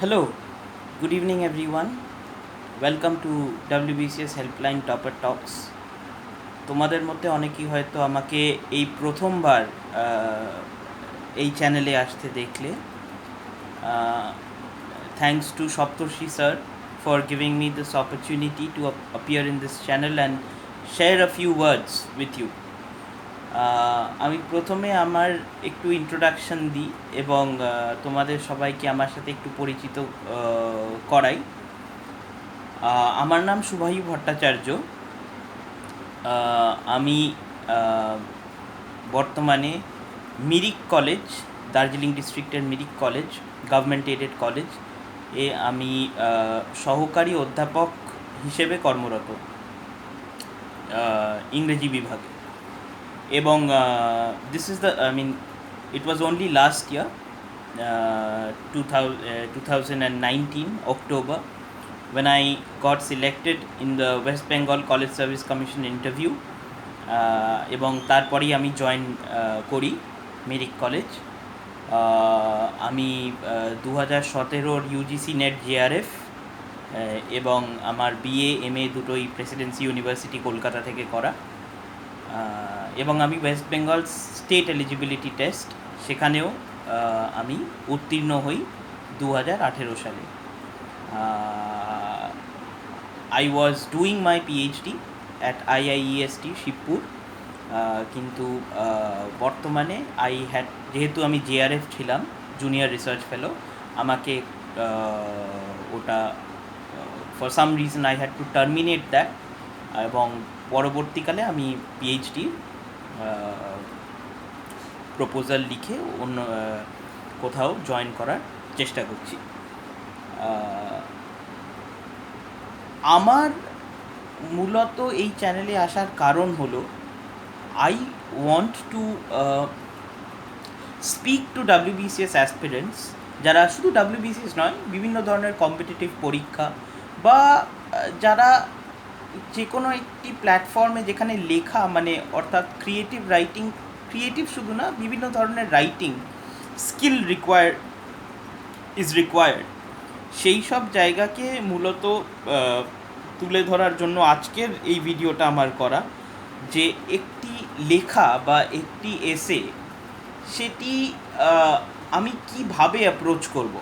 Hello, good evening everyone. Welcome to WBCS Helpline Topper Talks. তোমাদের মধ্যে অনেকেই হয়তো আমাকে এই প্রথমবার এই চ্যানেলে আসতে দেখলে। Thanks to Saptarshi sir for giving me this opportunity to appear in this channel and share a few words with you. আমি প্রথমে আমার একটু ইন্ট্রোডাকশন দিই এবং তোমাদের সবাইকে আমার সাথে একটু পরিচিত করাই। আমার নাম শুভায়ু ভট্টাচার্য। আমি বর্তমানে মিরিক কলেজ, দার্জিলিং ডিস্ট্রিক্টের Mirik college, government aided college এ আমি সহকারী অধ্যাপক হিসেবে কর্মরত ইংরেজি বিভাগে। এবং this is the it was only last year, 2019 October, when I got selected in the West Bengal College Service Commission interview, এবং তারপরেই আমি জয়েন করি মিরিক কলেজ। আমি 2017 ইউজিসি নেট জেআরএফ এবং আমার বিএ এমএ দুটোই প্রেসিডেন্সি ইউনিভার্সিটি কলকাতা থেকে করা। এবং আমি West Bengal state eligibility test সেখানেও আমি উত্তীর্ণ হই 2018 সালে। I was doing my PhD at IIEST Shibpur, কিন্তু বর্তমানে যেহেতু আমি জেআরএফ ছিলাম, জুনিয়র রিসার্চ ফেলো, আমাকে ওটা for some reason I had to terminate that, এবং পরবর্তীকালে আমি পিএইচডি প্রপোজাল লিখে অন্য কোথাও জয়েন করার চেষ্টা করছি। আমার মূলত এই চ্যানেলে আসার কারণ হলো I want to speak to WBCS aspirants, যারা শুধু WBCS নয়, বিভিন্ন ধরনের কম্পিটিটিভ পরীক্ষা বা যারা যে কোনো একটি প্ল্যাটফর্মে যেখানে লেখা অর্থাৎ ক্রিয়েটিভ রাইটিং, ক্রিয়েটিভ শুধু না, বিভিন্ন ধরনের রাইটিং স্কিল রিকোয়ার্ড, সেই সব জায়গাকে মূলত তুলে ধরার জন্য আজকের এই ভিডিওটা আমার করা। যে একটি লেখা বা একটি এসে, সেটি আমি কিভাবে অ্যাপ্রোচ করব,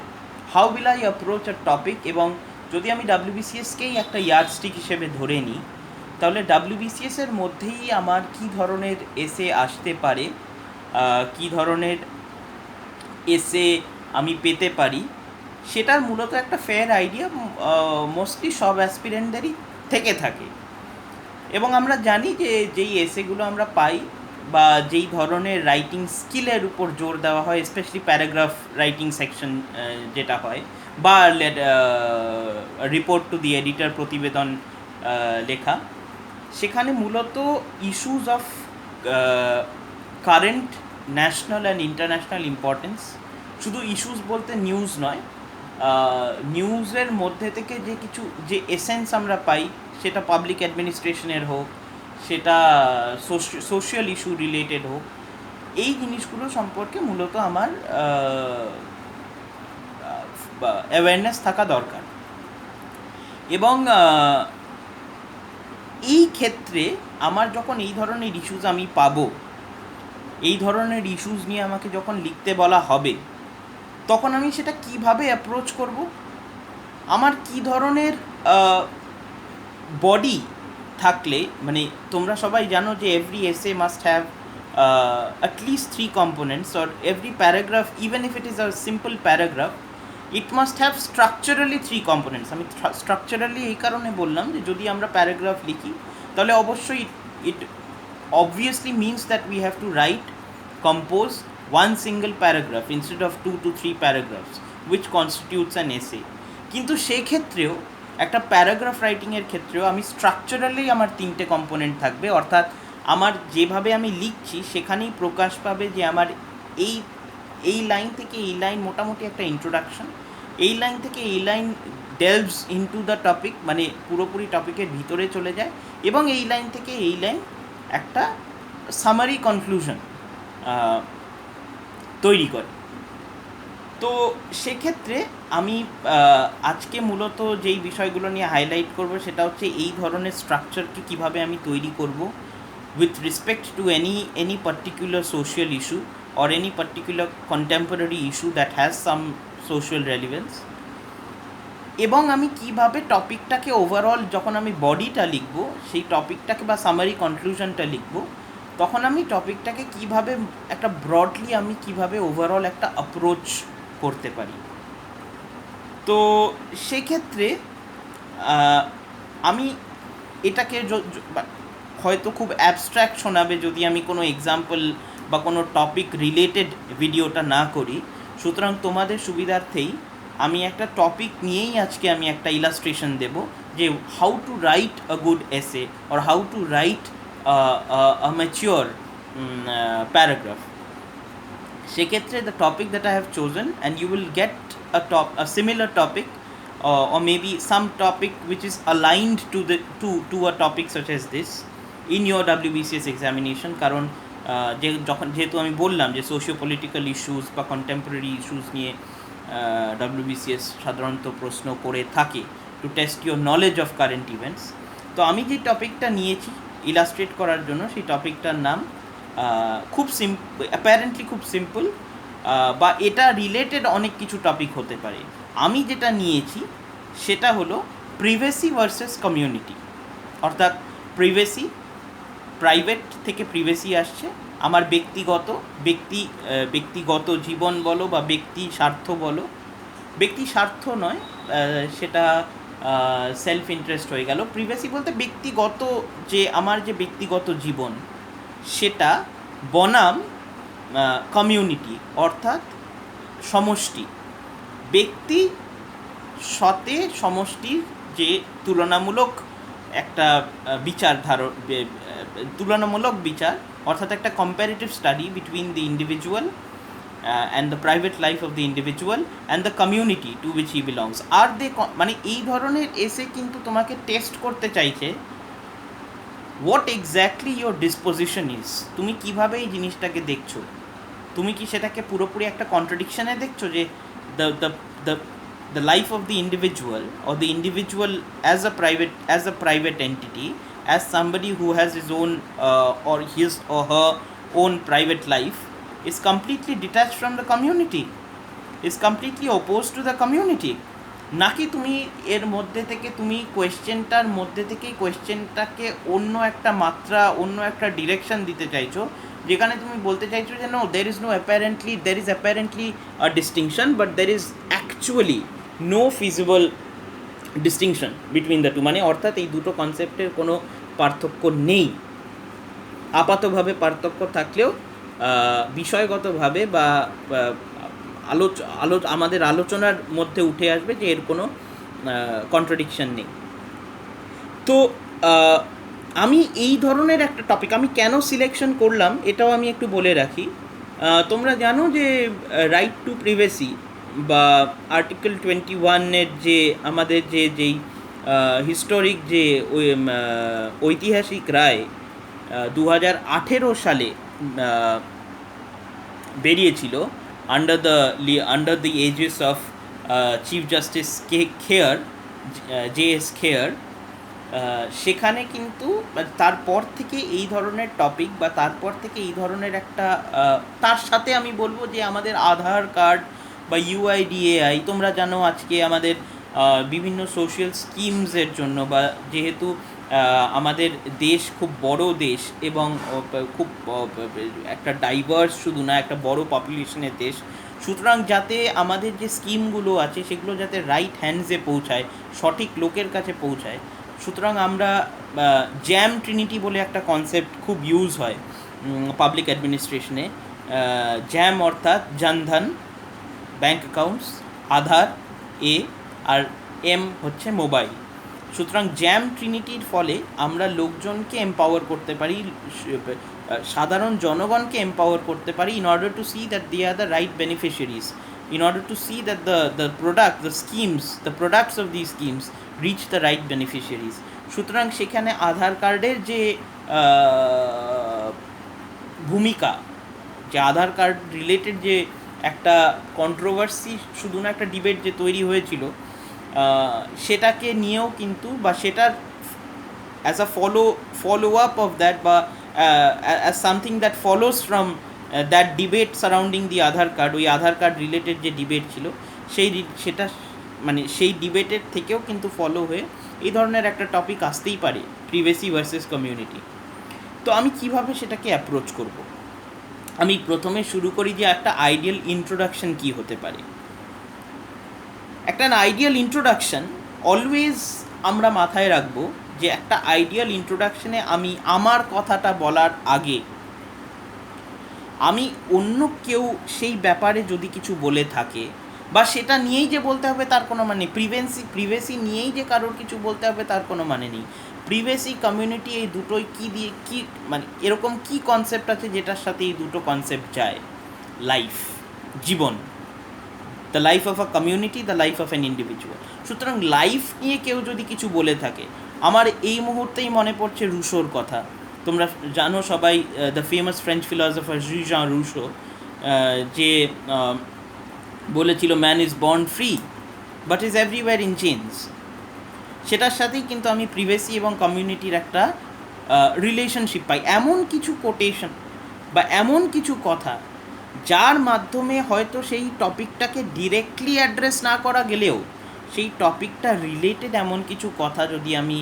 how will I approach a topic. এবং যদি আমি WBCSকেই একটা ইয়ার্ডস্টিক হিসেবে ধরে নিই, তাহলে WBCSের মধ্যেই আমার কী ধরনের এসে আসতে পারে, কী ধরনের এসে আমি পেতে পারি, সেটার মূলত একটা ফেয়ার আইডিয়া মোস্টলি সব অ্যাসপিরেন্টদেরই থেকে থাকে। এবং আমরা জানি যে যেই এসেগুলো আমরা পাই বা যেই ধরনের রাইটিং স্কিলের উপর জোর দেওয়া হয়, স্পেশালি প্যারাগ্রাফ রাইটিং সেকশন যেটা হয়, বা রিপোর্ট টু দি এডিটর, প্রতিবেদন লেখা, সেখানে মূলত issues of current national and international importance, শুধু ইস্যুস বলতে নিউজ নয়, নিউজের মধ্যে থেকে যে এসেন্স আমরা পাই, সেটা পাবলিক অ্যাডমিনিস্ট্রেশনের হোক, সেটা সোশ্যাল ইস্যু রিলেটেড হোক, এই জিনিসগুলো সম্পর্কে মূলত আমার অ্যাওয়ারনেস থাকা দরকার। এবং এই ক্ষেত্রে আমার যখন এই ধরনের ইস্যুস আমি পাবো, এই ধরনের ইস্যুস নিয়ে আমাকে যখন লিখতে বলা হবে, তখন আমি সেটা কিভাবে অ্যাপ্রোচ করব, আমার কি ধরনের বডি থাকলে, তোমরা সবাই জানো যে এভরি এসে must have at least 3 components, or every paragraph, even if it is a simple paragraph, it must have structurally 3 components. আমি স্ট্রাকচারালি এই কারণে বললাম যে যদি আমরা প্যারাগ্রাফ লিখি, তাহলে অবশ্যই it obviously means that we have to compose one single paragraph instead of 2 to 3 paragraphs, which constitutes an essay. কিন্তু সেক্ষেত্রেও একটা প্যারাগ্রাফ রাইটিংয়ের ক্ষেত্রেও আমি স্ট্রাকচারালি আমার 3টে কম্পোনেন্ট থাকবে, অর্থাৎ আমার যেভাবে আমি লিখছি সেখানেই প্রকাশ পাবে যে আমার এই লাইন থেকে এই লাইন মোটামুটি একটা ইন্ট্রোডাকশন, এই লাইন থেকে এই লাইন ডেলভস ইনটু দ্য টপিক, পুরোপুরি টপিকের ভিতরে চলে যায়, এবং এই লাইন থেকে এই লাইন একটা সামারি কনক্লুশন তৈরি করে। তো সেক্ষেত্রে আমি আজকে মূলত যেই বিষয়গুলো নিয়ে হাইলাইট করব সেটা হচ্ছে এই ধরনের স্ট্রাকচারকে কীভাবে আমি তৈরি করব with respect to any particular social issue or any particular contemporary issue that has some social relevance, এবং আমি কিভাবে টপিকটাকে ওভারঅল যখন আমি বডিটা লিখব সেই টপিকটাকে বা সামারি কনক্লুশনটা লিখব তখন আমি টপিকটাকে কিভাবে একটা ব্রডলি আমি কিভাবে ওভারঅল একটা অ্যাপ্রোচ করতে পারি। তো সেক্ষেত্রে আমি এটাকে হয়তো খুব অ্যাবস্ট্র্যাক্ট শোনাবে যদি আমি কোনো এক্সাম্পল বা কোনো টপিক রিলেটেড ভিডিওটা না করি, সুতরাং তোমাদের সুবিধার্থেই আমি একটা টপিক নিয়েই আজকে আমি একটা ইলাস্ট্রেশন দেব যে how to write a good essay or how to write a mature paragraph. সেক্ষেত্রে the topic that I have chosen and you will get a similar topic or maybe some topic which is aligned to a topic such as this in your WBCS examination, কারণ যেহেতু আমি বললাম যে socio political issues বা contemporary issues নিয়ে WBCS সাধারণত প্রশ্ন করে থাকে to test your knowledge of current events. তো আমি যে টপিকটা নিয়েছি ইলাস্ট্রেট করার জন্য সেই টপিকটার নাম অ্যাপারেন্টলি খুব সিম্পল, বা এটা রিলেটেড অনেক কিছু টপিক হতে পারে। আমি যেটা নিয়েছি সেটা হলো প্রিভেসি ভার্সেস কমিউনিটি, অর্থাৎ প্রিভেসি, প্রাইভেট থেকে প্রিভেসি আসছে, আমার ব্যক্তিগত জীবন বলো বা ব্যক্তি স্বার্থ বলো, ব্যক্তি স্বার্থ নয়, সেটা সেলফ ইন্টারেস্ট হয়ে গেল। প্রিভেসি বলতে ব্যক্তিগত যে আমার যে ব্যক্তিগত জীবন সেটা বনাম কমিউনিটি অর্থাৎ সমষ্টি, ব্যক্তি সাথে সমষ্টির যে তুলনামূলক একটা তুলনামূলক বিচার, অর্থাৎ একটা comparative study between the individual and the private life of the individual and the community to which he belongs. আর মানে এই ধরনের এসে কিন্তু তোমাকে টেস্ট করতে চাইছে what exactly your disposition is, তুমি কীভাবে এই জিনিসটাকে দেখছো, তুমি কি সেটাকে পুরোপুরি একটা কন্ট্রাডিকশানে দেখছো যে the life of the individual or the individual as a private entity, as somebody who has his own or his or her own private life, is completely detached from the community, is completely opposed to the community, নাকি তুমি এর মধ্যে থেকে তুমি কোয়েশ্চেনটাকে অন্য একটা মাত্রা, অন্য একটা ডিরেকশন দিতে চাইছো, যেখানে তুমি বলতে চাইছো যে no, there is apparently a distinction but there is actually no feasible distinction between the two, মানে অর্থাৎ এই দুটো কনসেপ্টের কোনো পার্থক্য নেই। আপাতভাবে পার্থক্য থাকলেও বিষয়গতভাবে বা আমাদের আলোচনার মধ্যে উঠে আসবে যে এর কোনো কন্ট্রাডিকশন নেই। তো আমি এই ধরনের একটা টপিক আমি কেন সিলেকশন করলাম এটাও আমি একটু বলে রাখি। তোমরা জানো যে রাইট টু প্রিভেসি বা আর্টিকেল 21-এর যে আমাদের যেই হিস্টোরিক যে ঐতিহাসিক রায় 2018 সালে বেরিয়েছিল under the aegis of chief justice JS Khehar, সেখানে কিন্তু তারপর থেকে এই ধরনের টপিক বা তারপর থেকে এই ধরনের একটা তার সাথে আমি বলবো যে আমাদের আধার কার্ড বা UIDAI, তোমরা জানো আজকে আমাদের বিভিন্ন সোশ্যাল স্কিমসের জন্য বা যেহেতু আমাদের দেশ খুব বড় দেশ এবং খুব একটা ডাইভার্স শুধু না, একটা বড় পপুলেশনের দেশ, সুতরাং যাতে আমাদের যে স্কিমগুলো আছে সেগুলো যাতে রাইট হ্যান্ডসে পৌঁছায়, সঠিক লোকের কাছে পৌঁছায়, সুতরাং আমরা জ্যাম ট্রিনিটি বলে একটা কনসেপ্ট খুব ইউজ হয় পাবলিক অ্যাডমিনিস্ট্রেশনে। জ্যাম অর্থাৎ জনধন ব্যাঙ্ক অ্যাকাউন্টস, আধার আর M হচ্ছে মোবাইল। সুতরাং জ্যাম ট্রিনিটির ফলে আমরা লোকজনকে এম্পাওয়ার করতে পারি, সাধারণ জনগণকে এম্পাওয়ার করতে পারি in order to see that they are the right beneficiaries, in order to see that the products of these schemes reach the right beneficiaries. সুতরাং সেখানে আধার কার্ডের যে ভূমিকা, যে আধার কার্ড রিলেটেড যে একটা কন্ট্রোভার্সি, শুধু না একটা ডিবেট যে তৈরি হয়েছিল, সেটাকে নিয়েও কিন্তু, বা সেটার as a follow up of that, বা as something that follows from that debate surrounding the Aadhaar card, ওই আধার কার্ড রিলেটেড যে ডিবেট ছিল সেটা মানে সেই ডিবেটের থেকেও কিন্তু ফলো হয়ে এই ধরনের একটা টপিক আসতেই পারে, প্রিভেসি ভার্সেস কমিউনিটি। তো আমি কিভাবে সেটাকে অ্যাপ্রোচ করব? আমি প্রথমে শুরু করি যে একটা আইডিয়াল ইন্ট্রোডাকশন কি হতে পারে। একটা আইডিয়াল ইন্ট্রোডাকশন অলওয়েজ আমরা মাথায় রাখবো যে একটা আইডিয়াল ইন্ট্রোডাকশনে আমি আমার কথাটা বলার আগে আমি অন্য কেউ সেই ব্যাপারে যদি কিছু বলে থাকে, বা সেটা নিয়েই যে বলতে হবে তার কোনো মানে, প্রিভেসি নিয়েই যে কারোর কিছু বলতে হবে তার কোনো মানে নেই। প্রিভেসি, কমিউনিটি, এই দুটোই কী দিয়ে কী মানে এরকম কী কনসেপ্ট আছে যেটার সাথে এই দুটো কনসেপ্ট যায়? লাইফ, জীবন, the life of a community, the life of an individual. সুতরাং লাইফ নিয়ে কেউ যদি কিছু বলে থাকে, আমার এই মুহূর্তেই মনে পড়ছে রুশোর কথা। তোমরা জানো সবাই, the famous French philosopher Jean জাঁ রুশো, যে বলেছিল man is born free but is everywhere in change. সেটার সাথেই কিন্তু আমি প্রিভেসি এবং কমিউনিটির একটা রিলেশনশিপ পাই। এমন কিছু কোটেশন বা এমন কিছু কথা যার মাধ্যমে হয়তো সেই টপিকটাকে ডিরেক্টলি অ্যাড্রেস না করা গেলেও সেই টপিকটা রিলেটেড এমন কিছু কথা যদি আমি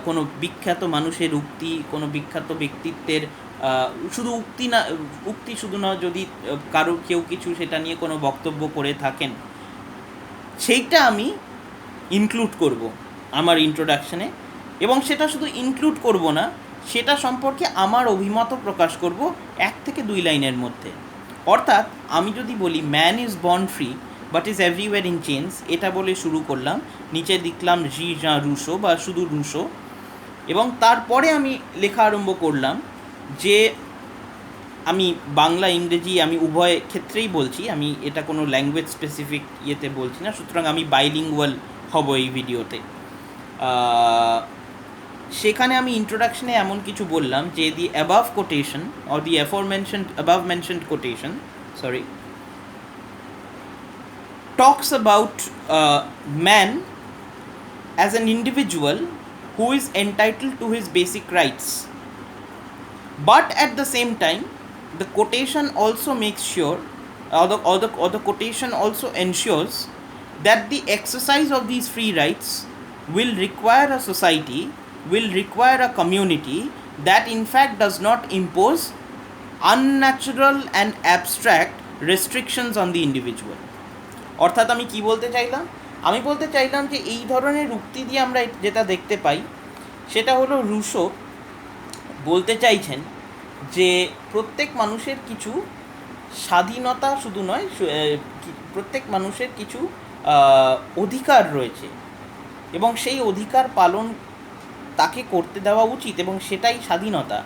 কোনো বিখ্যাত মানুষের উক্তি, কোনো বিখ্যাত ব্যক্তিত্বের শুধু উক্তি শুধু না, যদি কারো কেউ কিছু সেটা নিয়ে কোনো বক্তব্য করে থাকেন, সেইটা আমি ইনক্লুড করব আমার ইন্ট্রোডাকশানে। এবং সেটা শুধু ইনক্লুড করব না, সেটা সম্পর্কে আমার অভিমতও প্রকাশ করব 1 থেকে 2 লাইনের মধ্যে। অর্থাৎ আমি যদি বলি man is born free but is everywhere in change, এটা বলে শুরু করলাম, নিচে লিখলাম জি জাঁ রুশো বা শুধু রুশো, এবং তারপরে আমি লেখা আরম্ভ করলাম যে আমি বাংলা ইংরেজি আমি উভয় ক্ষেত্রেই বলছি, আমি এটা কোনো ল্যাঙ্গুয়েজ স্পেসিফিক ইয়েতে বলছি না, সুতরাং আমি বাইলিঙ্গুয়াল হব এই ভিডিওতে। সেখানে আমি ইন্ট্রোডাকশনে এমন কিছু বললাম যে দি above quotation or the above mentioned quotation talks about man as an individual who is entitled to his basic rights, but at the same time the quotation also makes sure, or the quotation also ensures that the exercise of these free rights will require a society, will require a community that in fact does not impose unnatural and abstract restrictions on the individual. অর্থাৎ আমি কি বলতে চাইলাম? আমি বলতে চাইলাম যে এই ধরনের উক্তি দিয়ে আমরা যেটা দেখতে পাই সেটা হলো রুশো বলতে চাইছেন যে প্রত্যেক মানুষের কিছু স্বাধীনতা শুধু নয়, প্রত্যেক মানুষের কিছু অধিকার রয়েছে এবং সেই অধিকার পালন তাকে করতে দেওয়া উচিত এবং সেটাই স্বাধীনতা।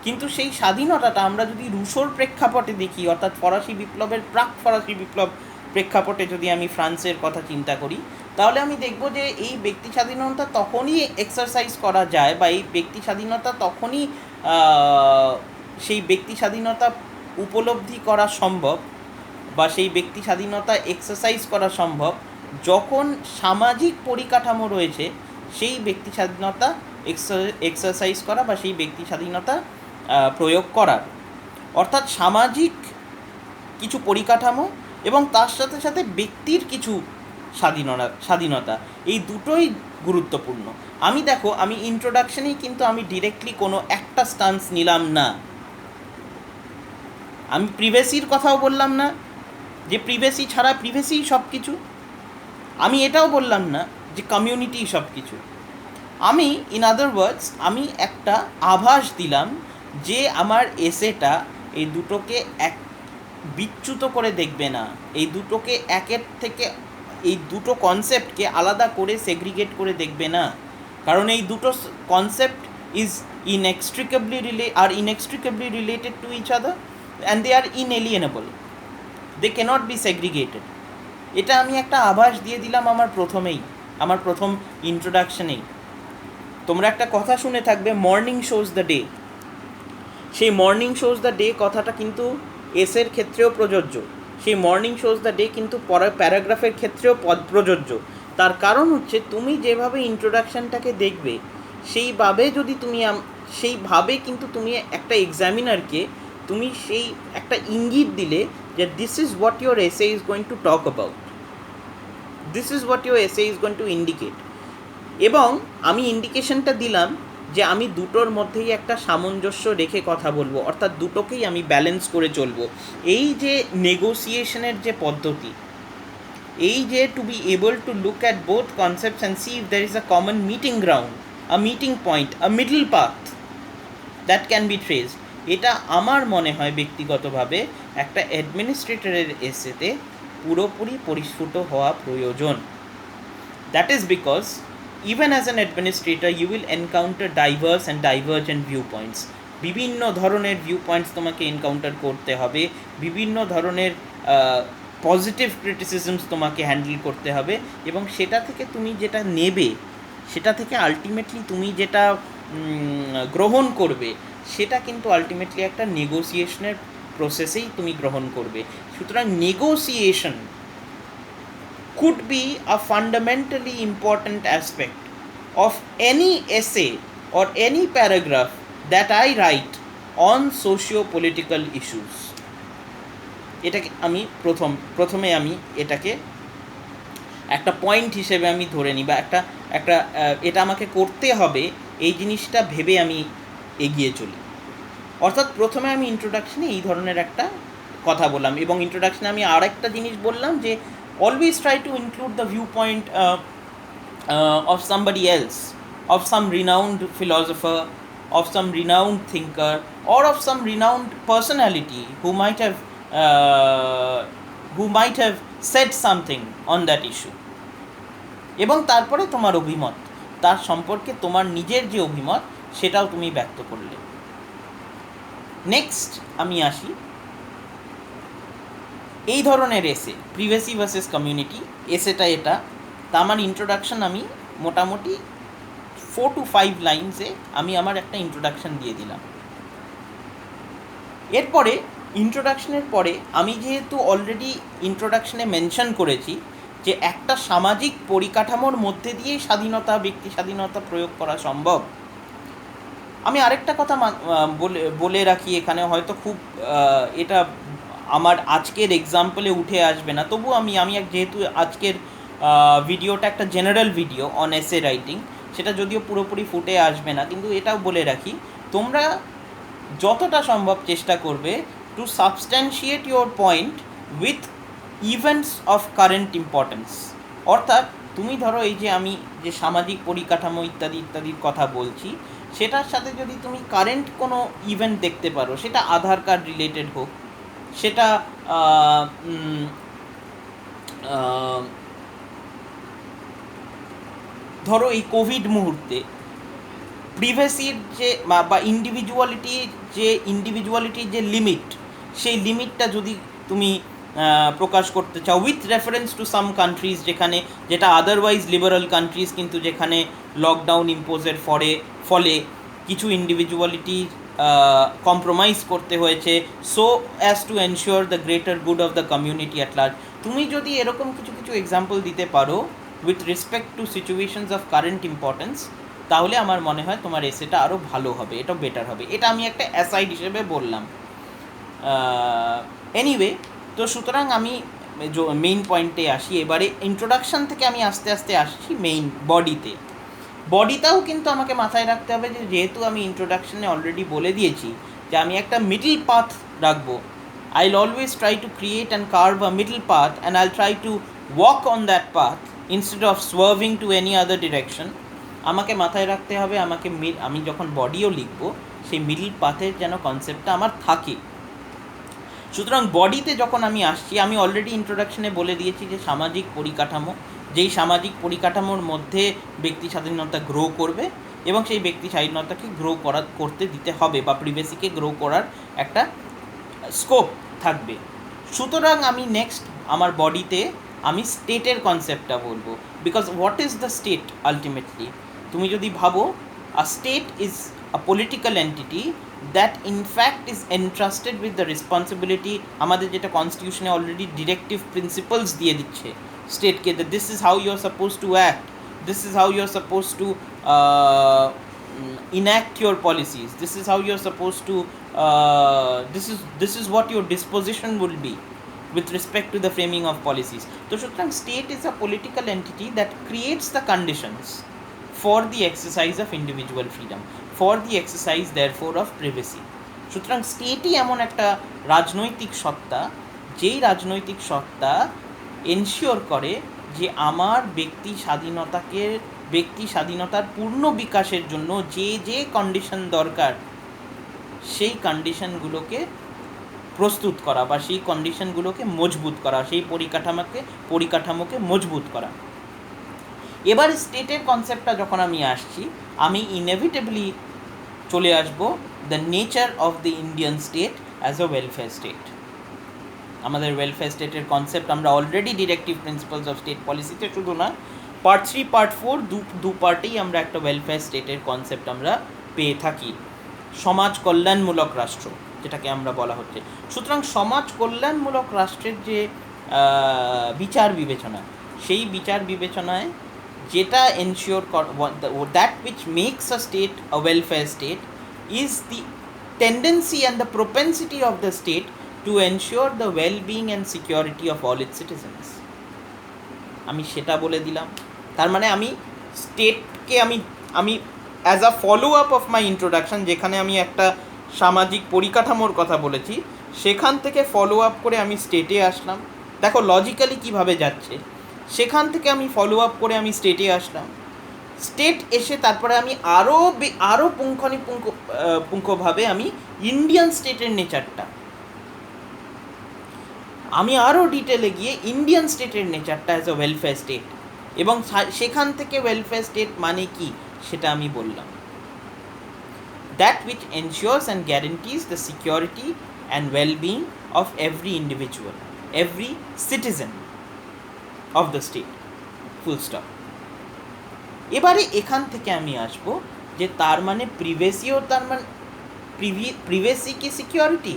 কিন্তু সেই স্বাধীনতাটা আমরা যদি রুশোর প্রেক্ষাপটে দেখি, অর্থাৎ ফরাসি বিপ্লবের ফরাসি বিপ্লব প্রেক্ষাপটে যদি আমি ফ্রান্সের কথা চিন্তা করি, তাহলে আমি দেখব যে এই ব্যক্তি স্বাধীনতা তখনই এক্সারসাইজ করা যায়, বা এই ব্যক্তি স্বাধীনতা তখনই সেই ব্যক্তি স্বাধীনতা উপলব্ধি করা সম্ভব, বা সেই ব্যক্তি স্বাধীনতা এক্সারসাইজ করা সম্ভব যখন সামাজিক পরিকাঠামো রয়েছে সেই ব্যক্তি স্বাধীনতা এক্সারসাইজ করা বা সেই ব্যক্তি স্বাধীনতা প্রয়োগ করার। অর্থাৎ সামাজিক কিছু পরিকাঠামো এবং তার সাথে সাথে ব্যক্তির কিছু স্বাধীনতা, এই দুটোই গুরুত্বপূর্ণ। আমি ইন্ট্রোডাকশনেই কিন্তু আমি ডিরেক্টলি কোনো একটা স্টান্স নিলাম না। আমি প্রিভেসির কথাও বললাম না যে প্রিভেসি ছাড়া প্রিভেসিই সব কিছু, আমি এটাও বললাম না যে কমিউনিটিই সব কিছু। আমি ইন আদার ওয়ার্ডস আমি একটা আভাস দিলাম যে আমার এসেটা এই দুটোকে বিচ্যুত করে দেখবে না, এই দুটোকে একের থেকে, এই দুটো কনসেপ্টকে আলাদা করে সেগ্রিগেট করে দেখবে না, কারণ এই দুটো concept is inextricably related to each other and they are inalienable, they cannot be segregated. এটা আমি একটা আভাস দিয়ে দিলাম আমার প্রথম ইন্ট্রোডাকশনেই। তোমরা একটা কথা শুনে থাকবে, মর্নিং শোজ দ্য ডে। সেই মর্নিং শোজ দ্য ডে কথাটা কিন্তু এসের ক্ষেত্রেও প্রযোজ্য। সেই মর্নিং শোজ দ্য ডে কিন্তু প্যারাগ্রাফের ক্ষেত্রেও প্রযোজ্য। তার কারণ হচ্ছে তুমি যেভাবে ইন্ট্রোডাকশানটাকে দেখবে সেইভাবে যদি তুমি সেইভাবে কিন্তু তুমি একটা এক্সামিনারকে তুমি সেই একটা ইঙ্গিত দিলে যে দিস ইজ হোয়াট ইউর এসে is going to talk about, this is what your এসে ইজ গোয়িং টু ইন্ডিকেট। এবং আমি ইন্ডিকেশনটা দিলাম যে আমি দুটোর মধ্যেই একটা সামঞ্জস্য রেখে কথা বলবো, অর্থাৎ দুটোকেই আমি ব্যালেন্স করে চলবো। এই যে নেগোসিয়েশনের যে পদ্ধতি, এই যে to be able to look at both concepts and see if there is a common meeting ground, a meeting point, a middle path that can be traced, এটা আমার মনে হয় ব্যক্তিগতভাবে একটা অ্যাডমিনিস্ট্রেটরের এসেতে পুরোপুরি পরিস্ফুট হওয়া প্রয়োজন। That is because even as an administrator you will encounter diverse and divergent viewpoints, বিভিন্ন ধরনের ভিউপয়েন্টস তোমাকে এনকাউন্টার করতে হবে, বিভিন্ন ধরনের পজিটিভ ক্রিটিসিজমস তোমাকে হ্যান্ডেল করতে হবে, এবং সেটা থেকে তুমি যেটা নেবে, সেটা থেকে আলটিমেটলি তুমি যেটা গ্রহণ করবে, সেটা কিন্তু আলটিমেটলি একটা নেগোসিয়েশনের প্রসেসেই তুমি গ্রহণ করবে। সুতরাং negotiation could be a fundamentally important aspect of any essay or any paragraph that I write on socio-political issues. এটাকে আমি প্রথমে আমি এটাকে একটা পয়েন্ট হিসেবে আমি ধরে নিই, বা একটা এটা আমাকে করতে হবে এই জিনিসটা ভেবে আমি এগিয়ে চলি। অর্থাৎ প্রথমে আমি ইন্ট্রোডাকশনে এই ধরনের একটা কথা বললাম, এবং ইন্ট্রোডাকশনে আমি আর একটা জিনিস বললাম যে always try to include the viewpoint of somebody else, of some renowned philosopher, of some renowned thinker, or of some renowned personality who might have said something on that issue. এবং তারপরে তোমার অভিমত, তার সম্পর্কে তোমার নিজের যে অভিমত সেটাও তুমি ব্যক্ত করলে। নেক্সট আমি আসি এই ধরনের এসে, প্রিভেসি ভার্সেস কমিউনিটি এসেটা এটা। তা আমার ইন্ট্রোডাকশান আমি মোটামুটি 4 to 5 লাইনসে আমি আমার একটা ইন্ট্রোডাকশান দিয়ে দিলাম। এরপরে ইন্ট্রোডাকশানের পরে আমি যেহেতু অলরেডি ইন্ট্রোডাকশানে মেনশন করেছি যে একটা সামাজিক পরিকাঠামোর মধ্যে দিয়েই স্বাধীনতা, ব্যক্তি স্বাধীনতা প্রয়োগ করা সম্ভব, আমি আরেকটা কথা বলে রাখি এখানে, হয়তো খুব এটা আমার আজকের এক্সাম্পলে উঠে আসবে না, তবু আমি যেহেতু আজকের ভিডিওটা একটা general video on essay writing, সেটা যদিও পুরোপুরি ফুটে আসবে না, কিন্তু এটাও বলে রাখি, তোমরা যতটা সম্ভব চেষ্টা করবে to substantiate your point with events of current importance. অর্থাৎ তুমি ধরো এই যে আমি যে সামাজিক পরিকাঠামো ইত্যাদি ইত্যাদির কথা বলছি, সেটার সাথে যদি তুমি কারেন্ট কোনো ইভেন্ট দেখতে পারো, সেটা আধার কার্ড রিলেটেড হোক, সেটা ধরো এই কোভিড মুহূর্তে প্রিভেসির যে বা ইন্ডিভিজুয়ালিটির যে লিমিট, সেই লিমিটটা যদি তুমি প্রকাশ করতে চাও with reference to some countries যেটা আদারওয়াইজ লিবারাল কান্ট্রিজ, কিন্তু যেখানে লকডাউন ইম্পোজের ফলে কিছু ইন্ডিভিজুয়ালিটি কম্প্রোমাইজ করতে হয়েছে, so as to ensure the greater good of the community at large. তুমি যদি এরকম কিছু এক্সাম্পল দিতে পারো with respect to situations of current importance, তাহলে আমার মনে হয় তোমার এসেটা আরও ভালো হবে, এটা বেটার হবে। এটা আমি একটা অ্যাসাইড হিসেবে বললাম। এনিওয়ে, তো সুতরাং আমি মেইন পয়েন্টে আসি। এবারে ইন্ট্রোডাকশান থেকে আমি আস্তে আস্তে আসছি মেইন বডিটাও কিন্তু আমাকে মাথায় রাখতে হবে যে যেহেতু আমি ইন্ট্রোডাকশানে অলরেডি বলে দিয়েছি যে আমি একটা মিডল পাথ রাখবো, I'll always try to create and carve a middle path, and I'll try to walk on that path instead of swerving to any other direction. আমাকে মাথায় রাখতে হবে আমি যখন বডিও লিখবো সেই মিডল পাথের যেন কনসেপ্টটা আমার থাকে। সুতরাং বডিতে যখন আমি আসছি, আমি অলরেডি ইন্ট্রোডাকশনে বলে দিয়েছি যে সামাজিক পরিকাঠামো, যেই সামাজিক পরিকাঠামোর মধ্যে ব্যক্তি স্বাধীনতা গ্রো করবে, এবং সেই ব্যক্তি স্বাধীনতাকে করতে দিতে হবে, বা প্রিভেসিকে গ্রো করার একটা স্কোপ থাকবে। সুতরাং আমি নেক্সট আমার বডিতে আমি স্টেটের কনসেপ্টটা বলবো, because what is the state ultimately? তুমি যদি ভাবো, a state is a political entity that in fact is entrusted with the responsibility, আমাদের যেটা কনস্টিটিউশনে অলরেডি ডিরেক্টিভ প্রিন্সিপালস দিয়ে দিচ্ছে স্টেটকে, that this is how you are supposed to act, this is how you are supposed to enact your policies, this is how you are supposed to this is what your disposition will be with respect to the framing of policies. So সুতরাং state is a political entity that creates the conditions for the exercise of individual freedom, for the exercise therefore of privacy. সুতরাং স্টেটই এমন একটা রাজনৈতিক সত্তা, যেই রাজনৈতিক সত্তা ensure করে যে আমার ব্যক্তি স্বাধীনতার পূর্ণ বিকাশের জন্য যে যে কন্ডিশন দরকার সেই কন্ডিশনগুলোকে প্রস্তুত করা বা সেই কন্ডিশনগুলোকে মজবুত করা, সেই পরিকাঠামোকে মজবুত করা। এবার স্টেটের কনসেপ্টটা যখন আমি আসছি, আমি ইনএভিটেবলি চলে আসবো the nature of the Indian state as a welfare state. আমাদের ওয়েলফেয়ার স্টেটের কনসেপ্ট আমরা already directive principles of state পলিসিতে, শুধু না পার্ট 3 পার্ট 4 দু পার্টেই আমরা একটা ওয়েলফেয়ার স্টেটের কনসেপ্ট আমরা পেয়ে থাকি। সমাজ কল্যাণমূলক রাষ্ট্র যেটাকে আমরা বলা হচ্ছে। সুতরাং সমাজ কল্যাণমূলক রাষ্ট্রের যে বিচার বিবেচনা, সেই বিচার বিবেচনায় যেটা ensure that which makes a state a welfare state is the tendency and the propensity of the state to ensure the wellbeing and security of all its citizens. আমি সেটা বলে দিলাম। তার মানে আমি স্টেটকে আমি as a follow up of my introduction, যেখানে আমি একটা সামাজিক পরিকাঠামোর কথা বলেছি, সেখান থেকে ফলো আপ করে আমি স্টেটে আসলাম। দেখো লজিক্যালি কীভাবে যাচ্ছে, সেখান থেকে আমি ফলো আপ করে আমি স্টেটে আসলাম। স্টেট এসে তারপরে আমি আরও পুঙ্খানুপুঙ্খভাবে আমি ইন্ডিয়ান স্টেটের নেচারটা, আমি আরও ডিটেলে গিয়ে ইন্ডিয়ান স্টেটের নেচারটা অ্যাজ আ ওয়েলফেয়ার স্টেট, এবং সেখান থেকে ওয়েলফেয়ার স্টেট মানে কি সেটা আমি বললাম। That which ensures and গ্যারেন্টিজ the security and wellbeing of every individual, every citizen of the state, full stop. এবারে এখান থেকে আমি আসবো যে তার মানে প্রিভেসি কি সিকিউরিটি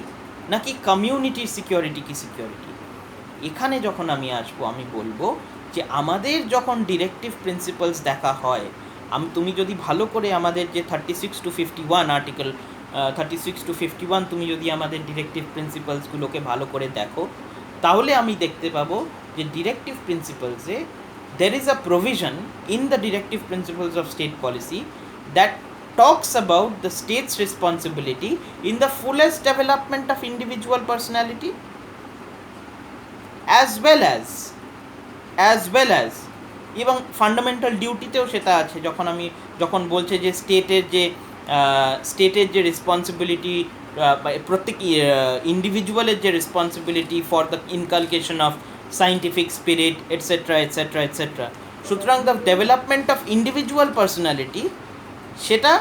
নাকি কমিউনিটির সিকিউরিটি কি সিকিউরিটি। এখানে যখন আমি আসবো, আমি বলবো যে আমাদের যখন ডিরেক্টিভ প্রিন্সিপালস দেখা হয়, তুমি যদি ভালো করে আমাদের যে 36 to 51 আর্টিকেল 36 to 51 তুমি যদি আমাদের ডিরেক্টিভ প্রিন্সিপালসগুলোকে ভালো করে দেখো, তাহলে আমি দেখতে পাবো যে directive প্রিন্সিপালসে there is a provision in the directive principles of state policy that talks about the state's responsibility in the fullest development of individual personality as well as এবং ফান্ডামেন্টাল ডিউটিতেও সেটা আছে। যখন বলছে যে স্টেটের যে রেসপন্সিবিলিটি, প্রত্যেক ইন্ডিভিজুয়ালের যে responsibility for the inculcation of scientific spirit et cetera et cetera et cetera. সুতরাং the development of individual personality সেটা,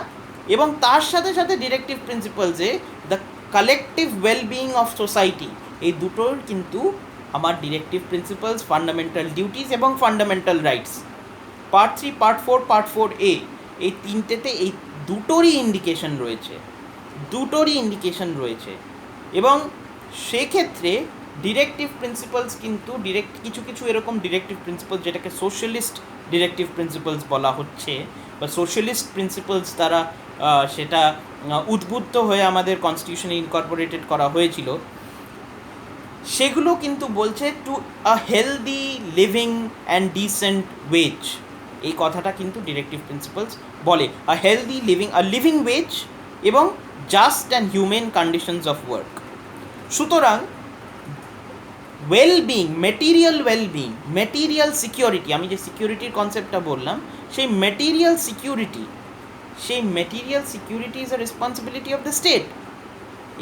এবং তার সাথে সাথে ডিরেক্টিভ প্রিন্সিপালসে the collective wellbeing of society, এই দুটোর কিন্তু আমার ডিরেক্টিভ প্রিন্সিপালস, ফান্ডামেন্টাল ডিউটিস এবং fundamental rights, part 3 part 4 part 4A, এই তিনটেতে এই দুটোরই ইন্ডিকেশন রয়েছে। এবং সেক্ষেত্রে ডিরেক্টিভ প্রিন্সিপালস কিন্তু কিছু এরকম ডিরেক্টিভ প্রিন্সিপালস যেটাকে সোশ্যালিস্ট ডিরেক্টিভ প্রিন্সিপালস বলা হচ্ছে, বা সোশ্যালিস্ট প্রিন্সিপালস দ্বারা সেটা উদ্বুদ্ধ হয়ে আমাদের কনস্টিটিউশনে ইনকর্পোরেটেড করা হয়েছিল, সেগুলো কিন্তু বলছে to a healthy living and decent wage. এই কথাটা কিন্তু ডিরেক্টিভ প্রিন্সিপালস বলে, আ হেলদি লিভিং ওয়েজ এবং just and human conditions of work. সুতরাং ওয়েলবিং, মেটেরিয়াল সিকিউরিটি, আমি যে সিকিউরিটির কনসেপ্টটা বললাম, সেই material security is a responsibility of the state,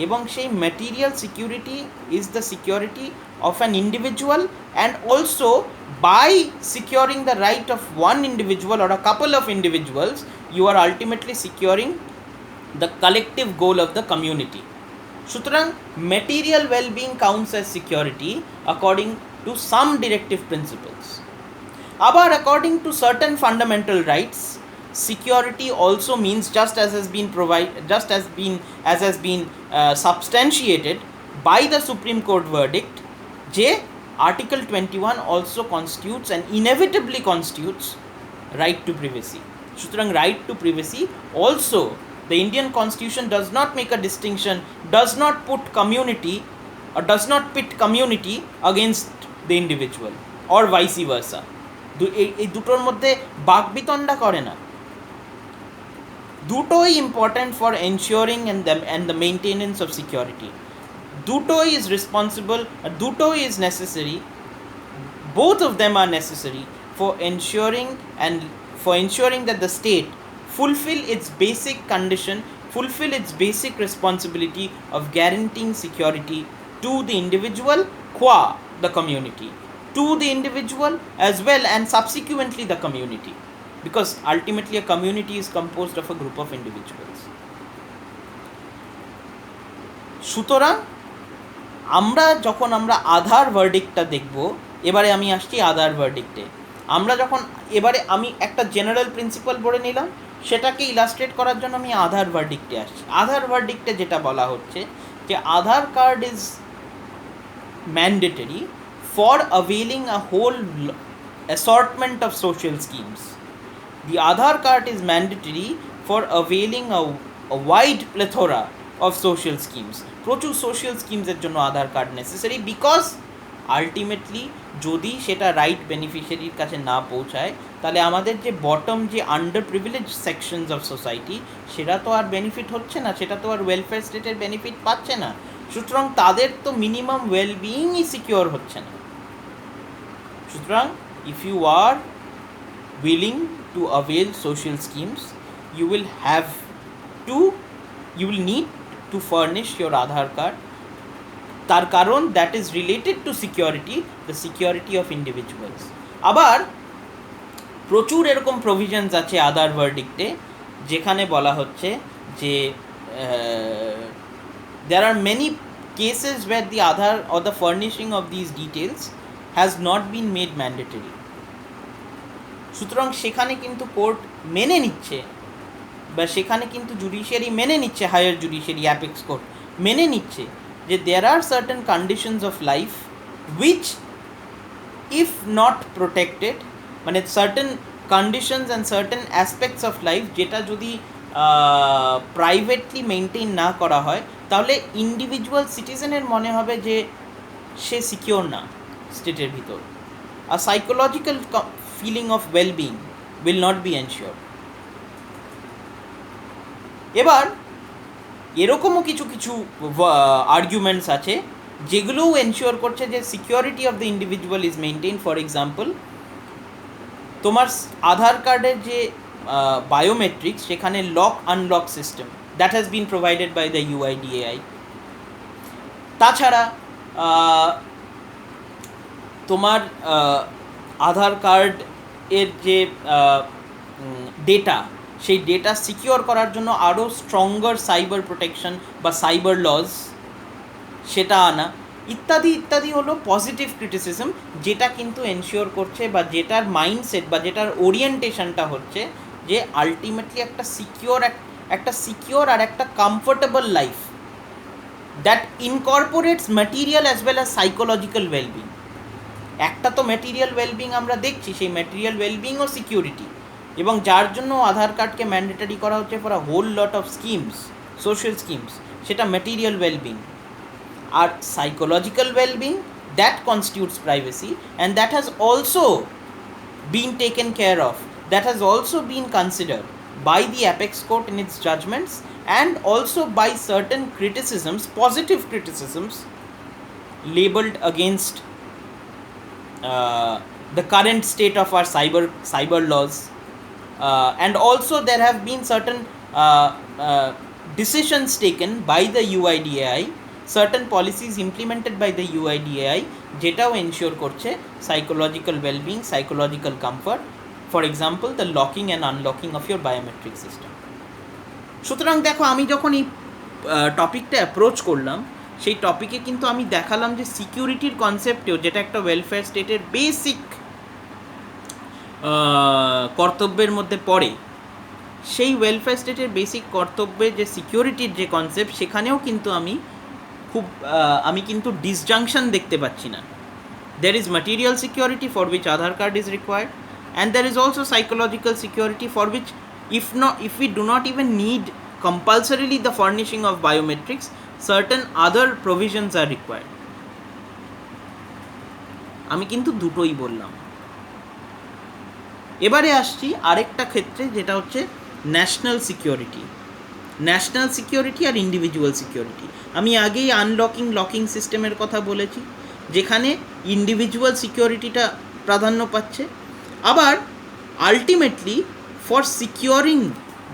এবং সেই material security is the security of an individual, and also by securing the right of one individual or a couple of individuals, you are ultimately securing the collective goal of the community. সুতরাং material well-being counts as security according to some directive principles. আবার according to certain fundamental rights, security also means, just as has been substantiated by the Supreme Court verdict, যে Article 21 also constitutes and inevitably constitutes right to privacy. সুতরাং right to privacy also, the Indian Constitution does not make a distinction, does not put community or does not pit community against the individual or vice versa. এই দুটোর মধ্যে বাকবিতণ্ডা করে না। দুটোই important for ensuring and the maintenance of security. Dutoi is responsible, Dutoi is necessary, both of them are necessary for ensuring that the state fulfill its basic condition, fulfill its basic responsibility of guaranteeing security to the individual qua the community, to the individual as well and subsequently the community, because ultimately a community is composed of a group of individuals. সুতরাং আমরা আধার ভার্ডিক্টটা দেখব, এবারে আমি আসছি আধার ভার্ডিক্টে। এবারে আমি একটা general principal বলে নিলাম, সেটাকে ইলাস্ট্রেট করার জন্য আমি আধার ভার্ডিক্টে আসছি। আধার ভার্ডিক্টে যেটা বলা হচ্ছে যে Aadhaar card is mandatory for availing a whole assortment of social schemes. The Aadhaar card is mandatory for availing a wide plethora of social schemes. প্রচুর সোশ্যাল স্কিমসের জন্য আধার কার্ড নেসেসারি, বিকজ আলটিমেটলি যদি সেটা রাইট বেনিফিশিয়ারির কাছে না পৌঁছায়, তাহলে আমাদের যে বটম যে under privilege sections of society, সেটা তো আর বেনিফিট হচ্ছে না, সেটা তো আর ওয়েলফেয়ার স্টেটের বেনিফিট পাচ্ছে না। সুতরাং তাদের তো মিনিমাম ওয়েলবিইংই সিকিওর হচ্ছে না। সুতরাং if you are willing to avail social schemes, you will need to furnish your Aadhaar card. তার কারণ that is related to security, the security of individuals. আবার প্রচুর এরকম প্রভিশনস আছে আধার ভার্ডিক্টে, যেখানে বলা হচ্ছে যে there are many cases where the Aadhaar or the furnishing of these details has not been made mandatory. সুতরাং সেখানে কিন্তু কোর্ট মেনে নিচ্ছে, বা সেখানে কিন্তু জুডিশিয়ারি মেনে নিচ্ছে, হায়ার জুডিশিয়ারি অ্যাপেক্স কোর্ট মেনে নিচ্ছে যে there are certain conditions of life which if not protected, মানে certain conditions and certain aspects of life যেটা যদি প্রাইভেটলি মেনটেন না করা হয়, তাহলে ইন্ডিভিজুয়াল সিটিজেনের মনে হবে যে সে সিকিওর না স্টেটের ভিতর। A psychological feeling of well-being will not be ensured. এবার এরকমও কিছু আর্গুমেন্টস আছে যেগুলোও এনশিওর করছে যে security of the individual is maintain. For example, তোমার আধার কার্ডের যে বায়োমেট্রিক্স, সেখানে lock unlock system that has been provided by the UIDAI। তাছাড়া তোমার আধার কার্ড এর যে ডেটা, সেই ডেটা সিকিওর করার জন্য আরও স্ট্রঙ্গার সাইবার প্রোটেকশন বা সাইবার লজ সেটা আনা, ইত্যাদি ইত্যাদি হলো পজিটিভ ক্রিটিসিজম, যেটা কিন্তু এনশিওর করছে বা যেটার মাইন্ডসেট বা যেটার ওরিয়েন্টেশনটা হচ্ছে যে আলটিমেটলি একটা সিকিওর আর একটা comfortable life that incorporates material as well as psychological wellbeing. একটা তো ম্যাটেরিয়াল ওয়েলবিং আমরা দেখছি, সেই ম্যাটেরিয়াল ওয়েলবিং ও সিকিউরিটি, এবং যার জন্য আধার কার্ডকে ম্যান্ডেটারি করা হচ্ছে for a whole lot of schemes, social schemes, সেটা ম্যাটেরিয়াল ওয়েলবিং। আর psychological wellbeing, that constitutes privacy, and that has also been taken care of, that has also been considered by the apex court in its judgments, and also by certain criticisms, positive criticisms labeled against the current state of our cyber laws, and also there have been certain decisions taken by the UIDAI, certain policies implemented by the UIDAI যেটাও ensure করছে psychological wellbeing, psychological comfort, for example the locking and unlocking of your biometric system. সুতরাং দেখো, আমি যখন এই টপিকটা approach করলাম, সেই টপিকে কিন্তু আমি দেখালাম যে সিকিউরিটির কনসেপ্টেও, যেটা একটা ওয়েলফেয়ার স্টেটের বেসিক কর্তব্যের মধ্যে পড়ে, সেই ওয়েলফেয়ার স্টেটের বেসিক কর্তব্যে যে সিকিউরিটির যে কনসেপ্ট, সেখানেও কিন্তু আমি কিন্তু ডিসজাংশন দেখতে পাচ্ছি না। There is material security for which Aadhaar card is required, and there is also psychological security for which, if we do not even need compulsorily the furnishing of biometrics, certain other provisions are required. আমি কিন্তু দুটোই বললাম। এবারে আসছি আরেকটা ক্ষেত্রে, যেটা হচ্ছে ন্যাশনাল সিকিউরিটি। ন্যাশনাল সিকিউরিটি আর ইন্ডিভিজুয়াল সিকিউরিটি। আমি আগেই আনলকিং লকিং সিস্টেমের কথা বলেছি, যেখানে ইন্ডিভিজুয়াল সিকিউরিটিটা প্রাধান্য পাচ্ছে। আবার ultimately for securing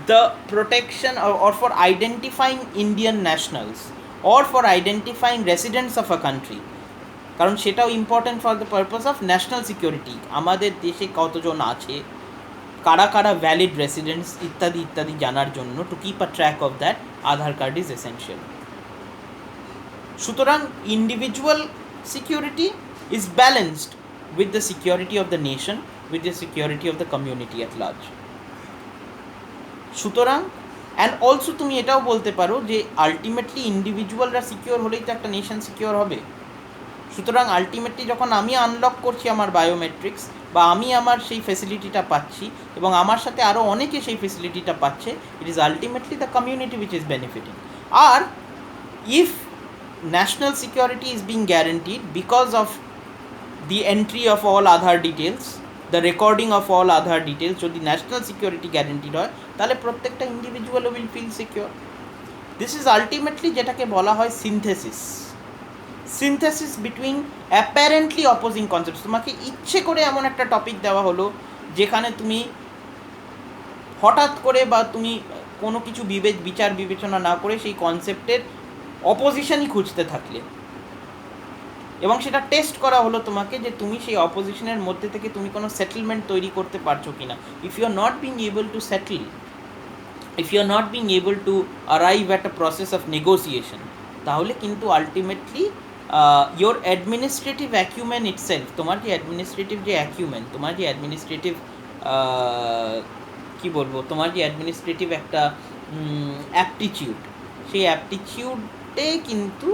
the protection or for identifying Indian nationals or for identifying residents of a country, কারণ সেটাও important for the purpose of national security. আমাদের দেশে কতজন আছে, কারা কারা ভ্যালিড রেসিডেন্টস, ইত্যাদি ইত্যাদি জানার জন্য, to keep a track of that, Aadhaar card is essential. সুতরাং individual security is balanced with the security of the nation, with the security of the community at large. সুতরাং অ্যান্ড অলসো তুমি এটাও বলতে পারো যে আলটিমেটলি ইন্ডিভিজুয়ালরা সিকিওর হলেই তো একটা নেশন সিকিওর হবে। সুতরাং আলটিমেটলি যখন আমি আনলক করছি আমার বায়োমেট্রিক্স, বা আমি আমার সেই ফেসিলিটিটা পাচ্ছি এবং আমার সাথে আরও অনেকে সেই ফেসিলিটিটা পাচ্ছে, it is ultimately the community which is benefiting. আর if national security is being guaranteed because of the entry of all Aadhaar details, the recording of all Aadhaar details, যদি ন্যাশনাল সিকিউরিটি গ্যারেন্টিড হয়, তাহলে প্রত্যেকটা individual will feel secure. This is ultimately যেটাকে বলা হয় synthesis between apparently opposing concepts. তোমাকে ইচ্ছে করে এমন একটা টপিক দেওয়া হলো যেখানে তুমি হঠাৎ করে বা তুমি কোনো কিছু বিচার বিবেচনা না করে সেই কনসেপ্টের অপোজিশনই খুঁজতে থাকলে, এবং সেটা টেস্ট করা হলো তোমাকে যে তুমি সেই অপোজিশনের মধ্যে থেকে তুমি কোনো সেটেলমেন্ট তৈরি করতে পারছো কি না। If you are not being able to settle, if you are not being able to arrive at a process of negotiation, তাহলে কিন্তু ultimately your administrative acumen itself, তোমার যে অ্যাডমিনিস্ট্রেটিভ যে অ্যাকিউমেন, তোমার যে অ্যাডমিনিস্ট্রেটিভ কী বলবো, তোমার যে অ্যাডমিনিস্ট্রেটিভ একটা অ্যাপটিচিউড, সেই অ্যাপটিচিউডে কিন্তু